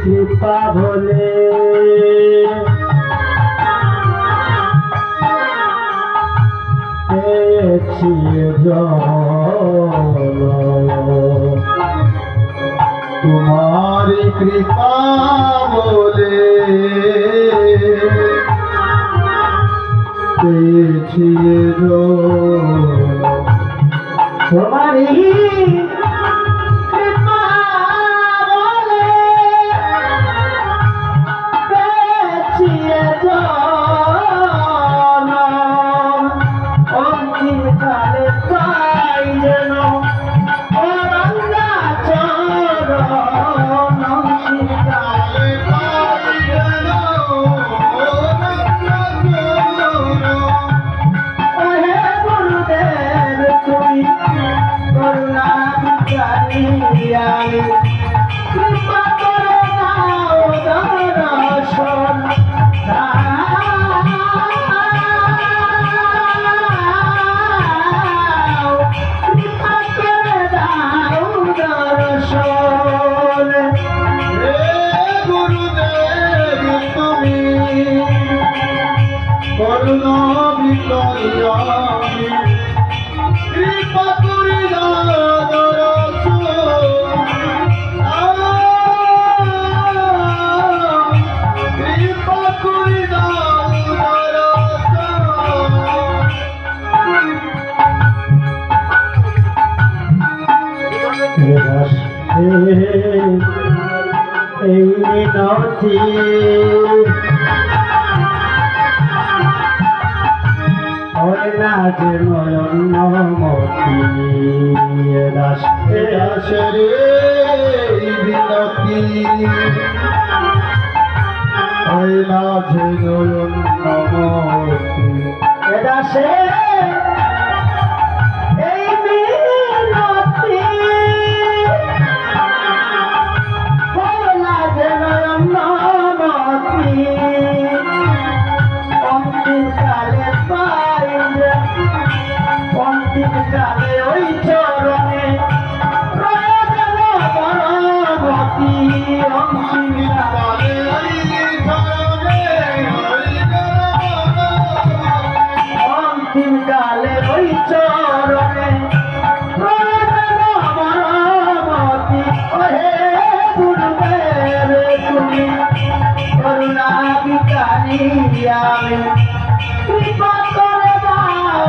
কৃপা ভোলে পেয়েছি তোমারি কৃপা বলে পেয়েছি তোমারি কৃপা করে দাও দর্শন কৃপা করে দাও দর্শন হে গুরুদেব তুমি করুণা বিকরিয়া কৃপা করে দাও এই মিনতি হয় না যে নয়ন মতি রাষ্ট্রে আসে রে বিনতি হয় না যে নয়ন মতি রাষ্ট্রে কালে ওই চরণে পরমতি অন্তিম কালে ওই চরণে অন্তিম কালে ওই চরণে পরমতি ওহে গুরুদেব তুমি করুণা বিকারী আমি কৃপা করে দাও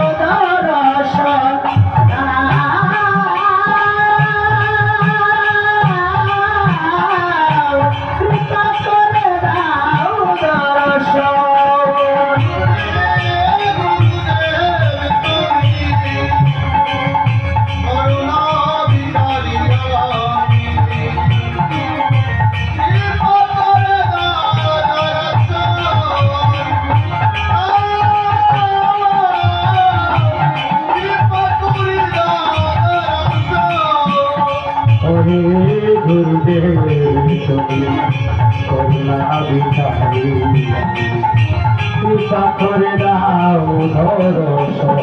দর্শন কৃপা করে দাও দর্শন করুণা বিকারী গুরুদেব তুমি করুণা বিকারী কৃপা করে দাও দর্শন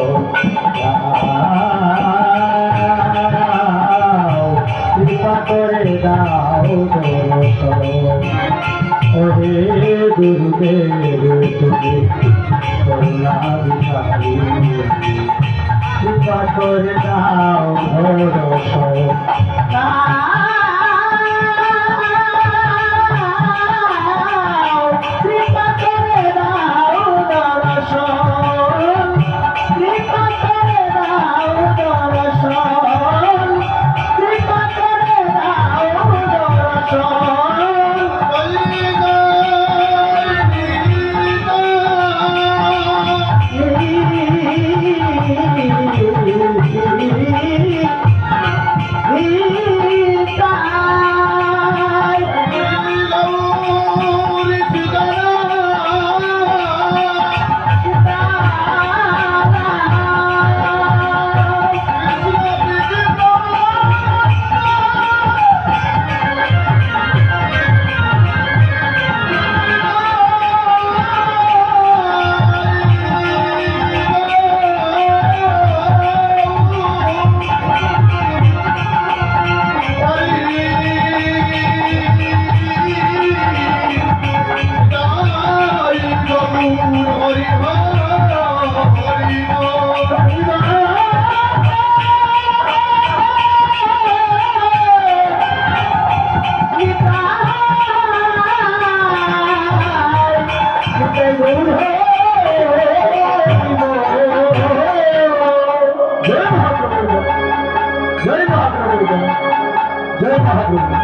কৃপা করে দাও দর্শন ওহে গুরুদেব তুমি করুণা বিকারী কৃপা করে দাও ভরসা কৃপা করে দাও দর্শন কৃপা করে দাও দর্শন কৃপা করে দাও জয় মহাপ্রভু।